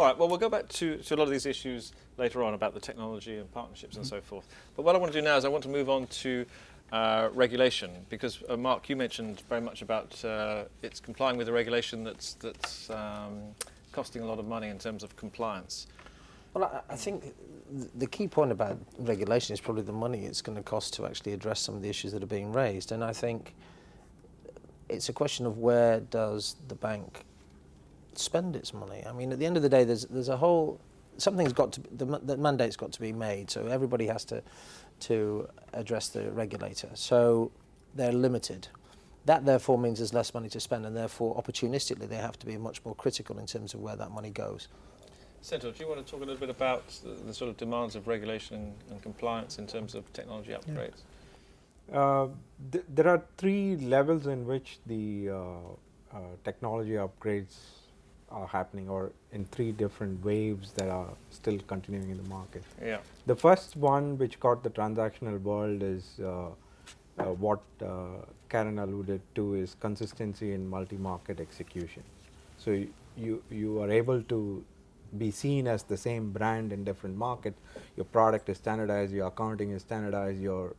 All right, well, we'll go back to a lot of these issues later on about the technology and partnerships and so forth. But what I want to do now is I want to move on to regulation, because Mark, you mentioned very much about it's complying with a regulation that's costing a lot of money in terms of compliance. Well, I think the key point about regulation is probably the money it's going to cost to actually address some of the issues that are being raised. And I think it's a question of where does the bank spend its money. I mean, at the end of the day, there's a whole, something's got to, the mandate's got to be made, so everybody has to address the regulator. So they're limited. That therefore means there's less money to spend, and therefore opportunistically they have to be much more critical in terms of where that money goes. Senthil, do you want to talk a little bit about the sort of demands of regulation and compliance in terms of technology upgrades? There are three levels in which the technology upgrades are happening, or in three different waves that are still continuing in the market. Yeah. The first one, which caught the transactional world, is what Karen alluded to, is consistency in multi-market execution. So you are able to be seen as the same brand in different markets. Your product is standardized, your accounting is standardized, your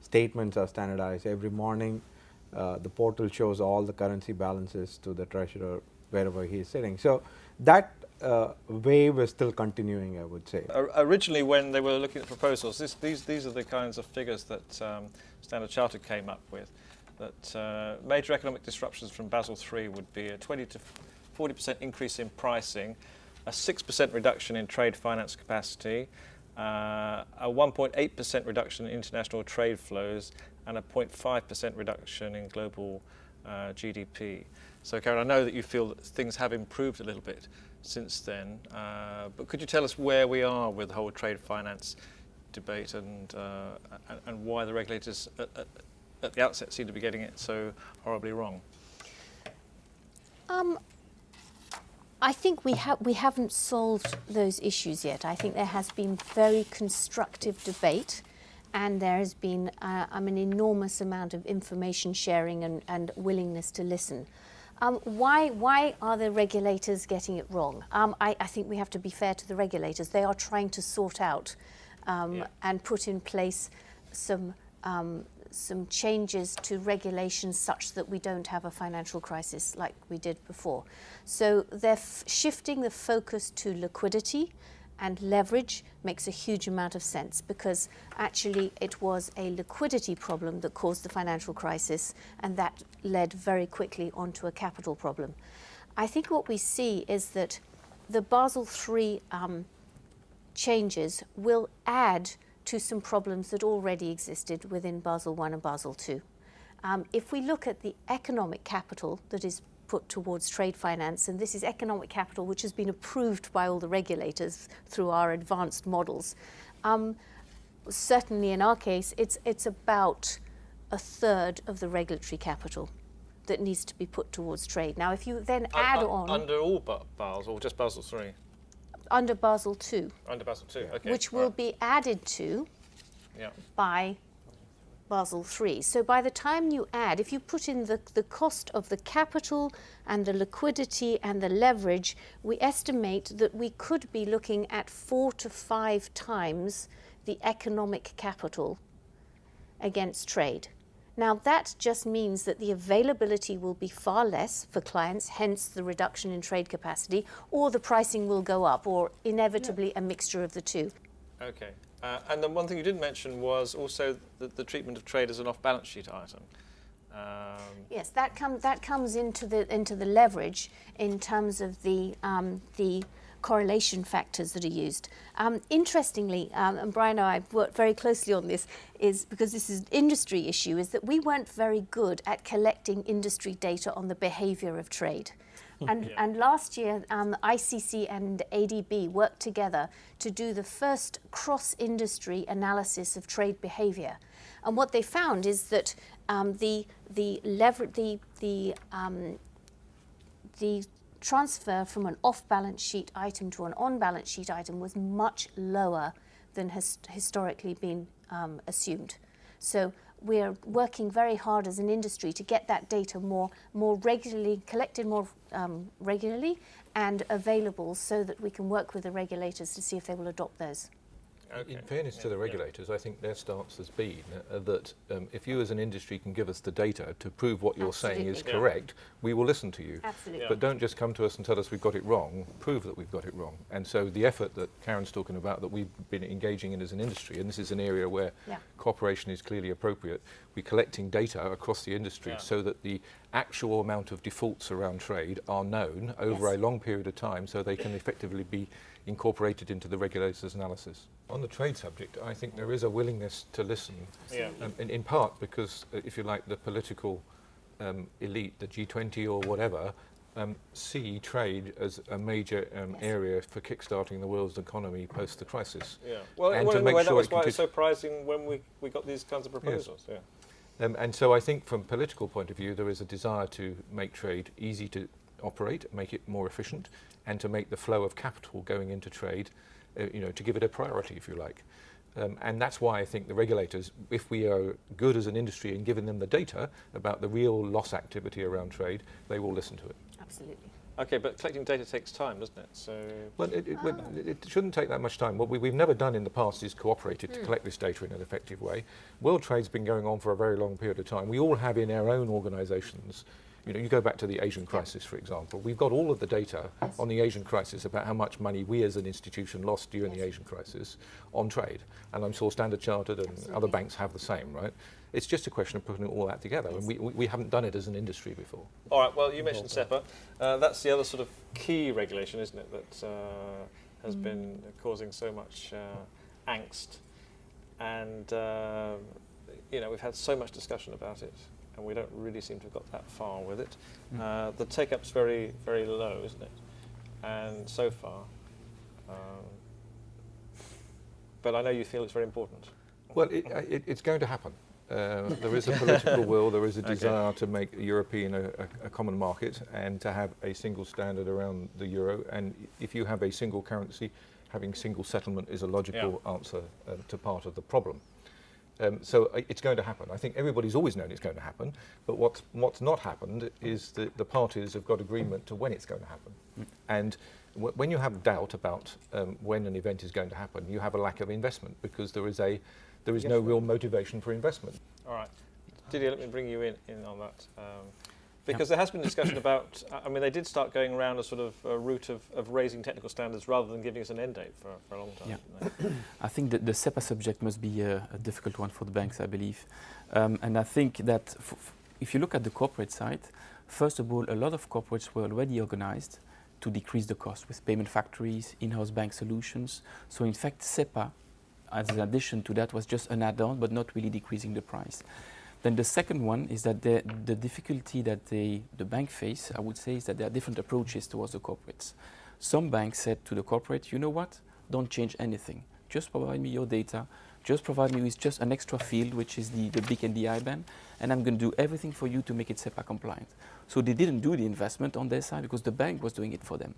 statements are standardized. Every morning the portal shows all the currency balances to the treasurer wherever he is sitting. So that wave is still continuing, I would say. Originally, when they were looking at proposals, these are the kinds of figures that Standard Chartered came up with, that major economic disruptions from Basel III would be a 20 to 40% increase in pricing, a 6% reduction in trade finance capacity, a 1.8% reduction in international trade flows, and a 0.5% reduction in global GDP. So, Karen, I know that you feel that things have improved a little bit since then, but could you tell us where we are with the whole trade finance debate and why the regulators at the outset seem to be getting it so horribly wrong? I think we haven't solved those issues yet. I think there has been very constructive debate, and there has been an enormous amount of information sharing and willingness to listen. Why are the regulators getting it wrong? I think we have to be fair to the regulators. They are trying to sort out and put in place some changes to regulations such that we don't have a financial crisis like we did before. So they're shifting the focus to liquidity, and leverage makes a huge amount of sense, because actually it was a liquidity problem that caused the financial crisis, and that led very quickly onto a capital problem. I think what we see is that the Basel III changes will add to some problems that already existed within Basel I and Basel II. If we look at the economic capital that is put towards trade finance, and this is economic capital which has been approved by all the regulators through our advanced models, certainly in our case it's about a third of the regulatory capital that needs to be put towards trade. Now if you then add on... Under all Basel, or just Basel III? Under Basel II. Under Basel II, okay. Which will be added to by Basel III. So by the time you add, if you put in the cost of the capital and the liquidity and the leverage, we estimate that we could be looking at 4 to 5 times the economic capital against trade. Now that just means that the availability will be far less for clients, hence the reduction in trade capacity, or the pricing will go up, or inevitably a mixture of the two. Okay. And then one thing you didn't mention was also the treatment of trade as an off-balance sheet item. Yes, that comes into the leverage in terms of the correlation factors that are used. Interestingly, and Brian and I have worked very closely on this, is because this is an industry issue, is that we weren't very good at collecting industry data on the behavior of trade. And last year, ICC and ADB worked together to do the first cross-industry analysis of trade behavior. And what they found is that the transfer from an off-balance sheet item to an on-balance sheet item was much lower than has historically been assumed. So we're working very hard as an industry to get that data more regularly, collected more regularly and available so that we can work with the regulators to see if they will adopt those. Okay. In fairness to the regulators, I think their stance has been that if you as an industry can give us the data to prove what you're saying is Absolutely. correct, we will listen to you. Absolutely. Yeah. But don't just come to us and tell us we've got it wrong, prove that we've got it wrong. And so the effort that Karen's talking about that we've been engaging in as an industry, and this is an area where Yeah. cooperation is clearly appropriate, we're collecting data across the industry Yeah. so that the actual amount of defaults around trade are known over Yes. a long period of time so they can effectively be incorporated into the regulator's analysis. On the trade subject, I think there is a willingness to listen, Yeah. in part because, if you like, the political elite, the G20 or whatever, see trade as a major area for kickstarting the world's economy post the crisis. Yeah. Well, And well, to in a make way, that sure was it why it's conti- surprising when we got these kinds of proposals. Yeah. And so I think from a political point of view, there is a desire to make trade easy to operate, make it more efficient, and to make the flow of capital going into trade, to give it a priority, if you like. And that's why I think the regulators, if we are good as an industry in giving them the data about the real loss activity around trade, they will listen to it. Absolutely. Okay, but collecting data takes time, doesn't it? So. Well, it shouldn't take that much time. What we've never done in the past is cooperated to collect this data in an effective way. World trade's been going on for a very long period of time. We all have in our own organisations, you go back to the Asian crisis, for example. We've got all of the data Yes. on the Asian crisis about how much money we as an institution lost during the Yes. Asian crisis on trade. And I'm sure Standard Chartered and Absolutely. other banks have the same, right? It's just a question of putting all that together. Yes. And we haven't done it as an industry before. All right, well, you mentioned SEPA. That's the other sort of key regulation, isn't it, that has been causing so much angst. And, we've had so much discussion about it, and we don't really seem to have got that far with it. The take-up's very, very low, isn't it? And so far. But I know you feel it's very important. Well, it's going to happen. There is a political will, there is a Okay. desire to make European a common market and to have a single standard around the euro. And if you have a single currency, having single settlement is a logical answer to part of the problem. So it's going to happen. I think everybody's always known it's going to happen, but what's not happened is that the parties have got agreement to when it's going to happen. And when you have doubt about when an event is going to happen, you have a lack of investment because there is no real motivation for investment. All right. Didier, let me bring you in on that. Because there has been discussion about, they did start going around a sort of a route of raising technical standards rather than giving us an end date for a long time. Yeah. didn't they? I think that the SEPA subject must be a difficult one for the banks, I believe. And I think that if you look at the corporate side, first of all, a lot of corporates were already organized to decrease the cost with payment factories, in-house bank solutions. So in fact, SEPA, as an addition to that, was just an add-on, but not really decreasing the price. Then the second one is that the difficulty that the bank face, I would say, is that there are different approaches towards the corporates. Some banks said to the corporate, you know what, don't change anything. Just provide me your data, just provide me with just an extra field, which is the BIC and the IBAN, and I'm going to do everything for you to make it SEPA compliant. So they didn't do the investment on their side because the bank was doing it for them.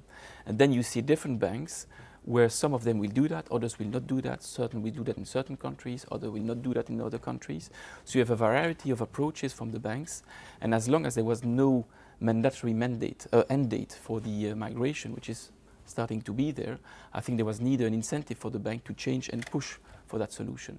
And then you see different banks where some of them will do that, others will not do that. Certain will do that in certain countries, others will not do that in other countries. So you have a variety of approaches from the banks, and as long as there was no mandatory end date for the migration, which is starting to be there, I think there was neither an incentive for the bank to change and push for that solution.